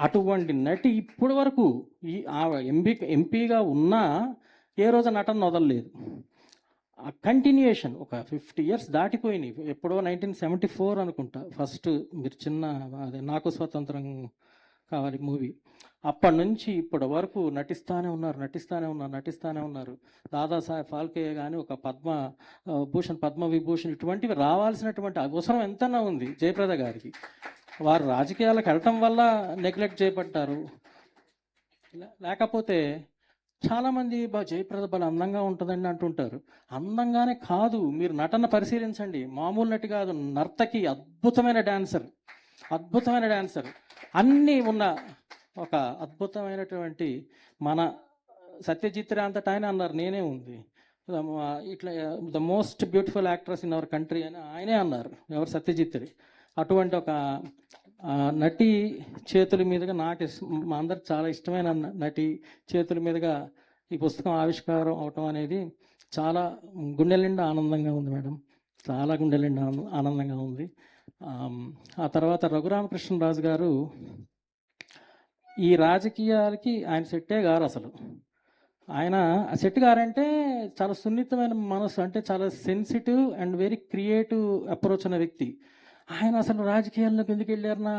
అటువంటి నటి ఇప్పటి వరకు ఈ ఎంపీగా ఉన్నా ఏ రోజు నటన వదలలేదు. కంటిన్యూయేషన్ ఒక 50 years దాటిపోయినాయి. ఎప్పుడో 1974 అనుకుంటా ఫస్ట్ మీరు చిన్న అదే నాకు స్వతంత్రం కావాలి మూవీ. అప్పటి నుంచి ఇప్పటి వరకు నటిస్తూనే ఉన్నారు. దాదాసాహెబ్ ఫాల్కే కానీ ఒక పద్మవిభూషణ్ ఇటువంటివి రావాల్సినటువంటి అవసరం ఎంతనా ఉంది జయప్రద గారికి. వారు రాజకీయాలకు వెళ్ళటం వల్ల నెగ్లెక్ట్ చేయబడ్డారు. లేకపోతే చాలామంది జయప్రద బల అందంగా ఉంటుందండి అంటుంటారు. అందంగానే కాదు, మీరు నటన పరిశీలించండి. మామూలు నటి కాదు, నర్తకి, అద్భుతమైన డాన్సర్ అన్నీ ఉన్న ఒక అద్భుతమైనటువంటి మన సత్యజిత్ రే అంతటా ఆయన అన్నారు, నేనే ఉంది ఇట్లా the most beautiful actress in our country అని ఆయనే అన్నారు. ఎవరు? సత్యజిత్ రే. అటువంటి ఒక నటి చేతుల మీదుగా మా అందరికి చాలా ఇష్టమైన నటి చేతుల మీదుగా ఈ పుస్తకం ఆవిష్కారం అవటం అనేది చాలా గుండెల నిండా ఆనందంగా ఉంది మేడం, చాలా గుండెల నిండా ఆనందంగా ఉంది. ఆ తర్వాత రఘురామకృష్ణరాజు గారు ఈ రాజకీయాలకి ఆయన సెట్టే గారు. అసలు ఆయన సెట్ గారంటే చాలా సున్నితమైన మనసు, అంటే చాలా sensitive and very creative approach అనే వ్యక్తి. ఆయన అసలు రాజకీయాల్లోకి ఎందుకు వెళ్ళారన్నా,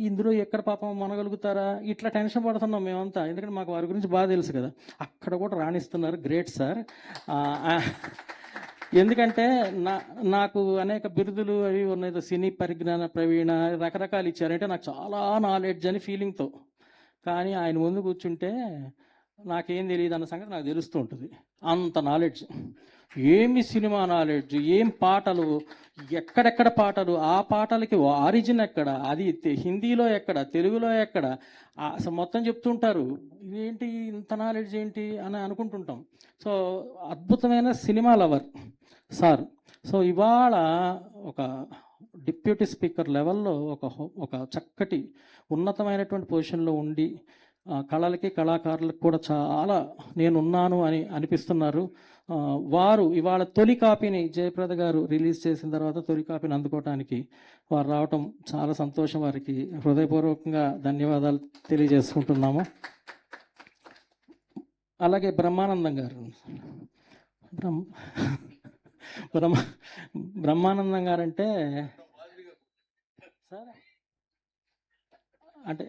ఇందులో ఎక్కడ పాపం మనగలుగుతారా, ఇట్లా టెన్షన్ పడుతున్నాం మేమంతా. ఎందుకంటే మాకు వారి గురించి బాగా తెలుసు కదా. అక్కడ కూడా రాణిస్తున్నారు, గ్రేట్ సార్. ఎందుకంటే నాకు అనేక బిరుదులు అవి ఉన్నాయి, సినీ పరిజ్ఞాన ప్రవీణ రకరకాలు ఇచ్చారంటే నాకు చాలా నాలెడ్జ్ అని ఫీలింగ్తో. కానీ ఆయన ముందు కూర్చుంటే నాకేం తెలియదు అన్న సంగతి నాకు తెలుస్తూ ఉంటుంది. అంత నాలెడ్జ్, ఏమి సినిమా నాలెడ్జ్, ఏం పాటలు, ఎక్కడెక్కడ పాటలు, ఆ పాటలకి ఆరిజిన్ ఎక్కడ, అది హిందీలో ఎక్కడ, తెలుగులో ఎక్కడ, అసలు మొత్తం చెప్తుంటారు. ఇదేంటి ఇంత నాలెడ్జ్ ఏంటి అని అనుకుంటుంటాం. సో అద్భుతమైన సినిమా లవర్ సార్. సో ఇవాళ ఒక డిప్యూటీ స్పీకర్ లెవెల్లో ఒక చక్కటి ఉన్నతమైనటువంటి పొజిషన్లో ఉండి కళలకి కళాకారులకు కూడా చాలా నేనున్నాను అని అనిపిస్తున్నారు. వారు ఇవాళ తొలి కాపీని జయప్రద గారు రిలీజ్ చేసిన తర్వాత తొలి కాపీని అందుకోవడానికి వారు రావటం చాలా సంతోషం. వారికి హృదయపూర్వకంగా ధన్యవాదాలు తెలియజేసుకుంటున్నాము. అలాగే బ్రహ్మానందం గారు, బ్రహ్మానందం గారు అంటే సార్ అంటే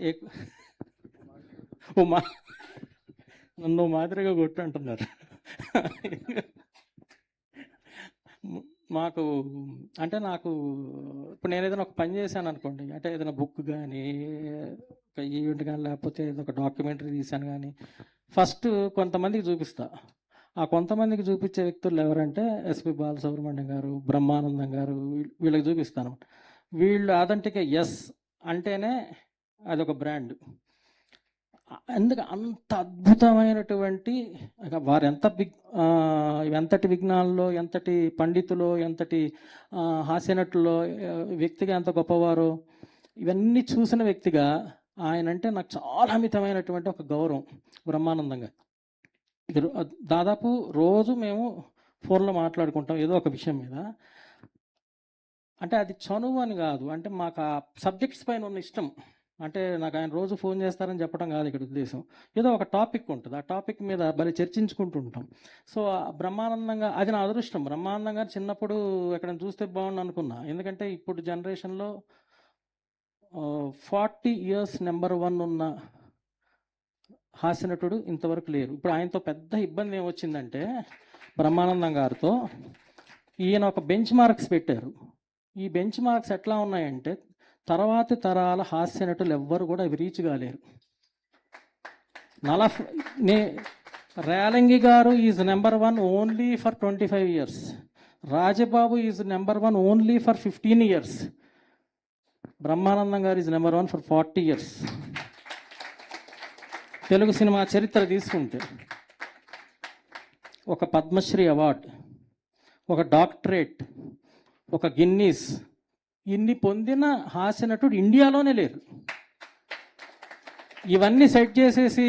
నన్ను మాదిరిగా కొట్టు అంటున్నారు. నాకు ఇప్పుడు నేను ఏదైనా ఒక పని చేశాను అనుకోండి, అంటే ఏదైనా బుక్ కానీ ఒక ఈవెంట్ కానీ లేకపోతే ఏదో ఒక డాక్యుమెంటరీ తీశాను కానీ, ఫస్ట్ కొంతమందికి చూపిస్తా. ఆ కొంతమందికి చూపించే వ్యక్తులు ఎవరంటే ఎస్పి బాలసుబ్రహ్మణ్యం గారు, బ్రహ్మానందం గారు, వీళ్ళకి చూపిస్తాను. వీళ్ళు అదంటే ఎస్ అంటేనే అదొక బ్రాండ్. ఎందుకు అంత అద్భుతమైనటువంటి వారు ఎంతటి విజ్ఞానంలో, ఎంతటి పండితులో, ఎంతటి హాస్యనటులో, వ్యక్తిగా ఎంత గొప్పవారో ఇవన్నీ చూసిన వ్యక్తిగా ఆయన అంటే నాకు చాలా అమితమైనటువంటి ఒక గౌరవం. బ్రహ్మానందంగా దాదాపు రోజు మేము ఫోన్లో మాట్లాడుకుంటాం ఏదో ఒక విషయం మీద. అంటే అది చనువు అని కాదు, అంటే మాకు ఆ సబ్జెక్ట్స్ పైన ఉన్న ఇష్టం. అంటే నాకు ఆయన రోజు ఫోన్ చేస్తారని చెప్పడం కాదు ఇక్కడ ఉద్దేశం. ఏదో ఒక టాపిక్ ఉంటుంది, ఆ టాపిక్ మీద భలే చర్చించుకుంటూ ఉంటాం. సో బ్రహ్మానందంగా అది నా అదృష్టం. బ్రహ్మానందం గారు చిన్నప్పుడు ఎక్కడైనా చూస్తే బాగుండు అనుకున్నా. ఎందుకంటే ఇప్పుడు జనరేషన్లో 40 years నెంబర్ 1 ఉన్న హాస్యనటుడు ఇంతవరకు లేరు. ఇప్పుడు ఆయనతో పెద్ద ఇబ్బంది ఏమొచ్చిందంటే, బ్రహ్మానందం గారితో ఈయన ఒక బెంచ్ మార్క్స్ పెట్టారు. ఈ బెంచ్ మార్క్స్ ఎట్లా ఉన్నాయంటే, తర్వాతి తరాల హాస్యనటులు ఎవ్వరు కూడా అవి రీచ్ కాలేరు. Relangi garu is number 1 only for 25 years. Rajababu is number 1 only for 15 years. Brahmanandam garu is number 1 for 40 years. Telugu cinema చరిత్ర తీసుకుంటే ఒక పద్మశ్రీ అవార్డు, ఒక డాక్టరేట్, ఒక గిన్నీస్, ఇన్ని పొందిన హాస్యనటుడు ఇండియాలోనే లేరు. ఇవన్నీ సెట్ చేసేసి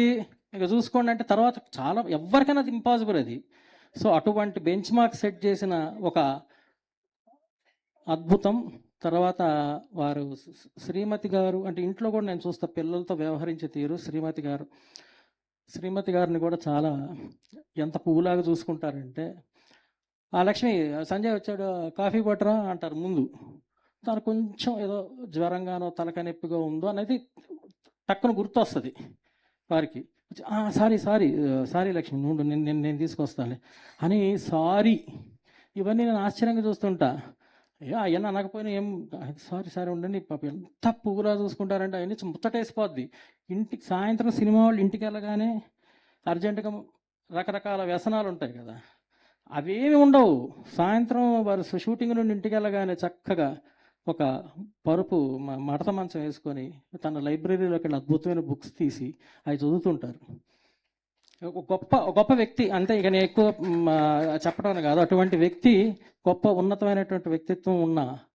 ఇక చూసుకోండి అంటే తర్వాత చాలా ఎవరికైనా అది ఇంపాసిబుల్ అది. సో అటువంటి బెంచ్ మార్క్ సెట్ చేసిన ఒక అద్భుతం తర్వాత వారు శ్రీమతి గారు అంటే ఇంట్లో కూడా నేను చూస్తా పిల్లలతో వ్యవహరించే తీరు శ్రీమతి గారిని కూడా చాలా ఎంత పువ్వులాగా చూసుకుంటారంటే, ఆ లక్ష్మి సంజయ్ వచ్చాడు కాఫీ పట్టరా అంటారు ముందు. తను కొంచెం ఏదో జ్వరంగానో తలకాయ నొప్పిగా ఉందో అనేది టక్కున గుర్తొస్తుంది వారికి. సారీ సారీ సారీ లక్ష్మి నువ్వు నేను తీసుకొస్తాను అని సారీ. ఇవన్నీ నేను ఆశ్చర్యంగా చూస్తుంటా. అవన్నీ అనకపోయినా ఏం సారీ సారీ ఉండండి పాప ఎంత పువ్వులా చూసుకుంటారంటే అవన్నీ ముచ్చటేసిపోద్ది. ఇంటికి సాయంత్రం సినిమా వాళ్ళు ఇంటికి వెళ్ళగానే అర్జెంటుగా రకరకాల వ్యసనాలు ఉంటాయి కదా, అవేమి ఉండవు. సాయంత్రం వారు షూటింగ్ నుండి ఇంటికి వెళ్ళగానే చక్కగా ఒక పరుపు మడత మంచం వేసుకొని తన లైబ్రరీలోకి వెళ్ళి అద్భుతమైన బుక్స్ తీసి అవి చదువుతుంటారు. గొప్ప వ్యక్తి అంతే. ఇక నేను ఎక్కువ చెప్పడం కాదు, అటువంటి వ్యక్తి గొప్ప ఉన్నతమైనటువంటి వ్యక్తిత్వం ఉన్న